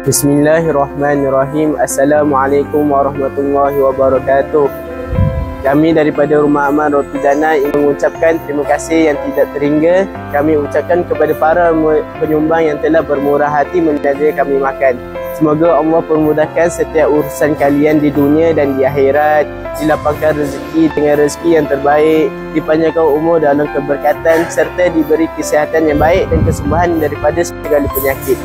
Bismillahirrahmanirrahim. Assalamualaikum warahmatullahi wabarakatuh. Kami daripada Rumah Aman Roti Jannah ingin mengucapkan terima kasih yang tidak terhingga kami ucapkan kepada para penyumbang yang telah bermurah hati menyediakan kami makan. Semoga Allah permudahkan setiap urusan kalian di dunia dan di akhirat, dilapangkan rezeki dengan rezeki yang terbaik, dipanjangkan umur dalam keberkatan serta diberi kesihatan yang baik dan kesembuhan daripada segala penyakit.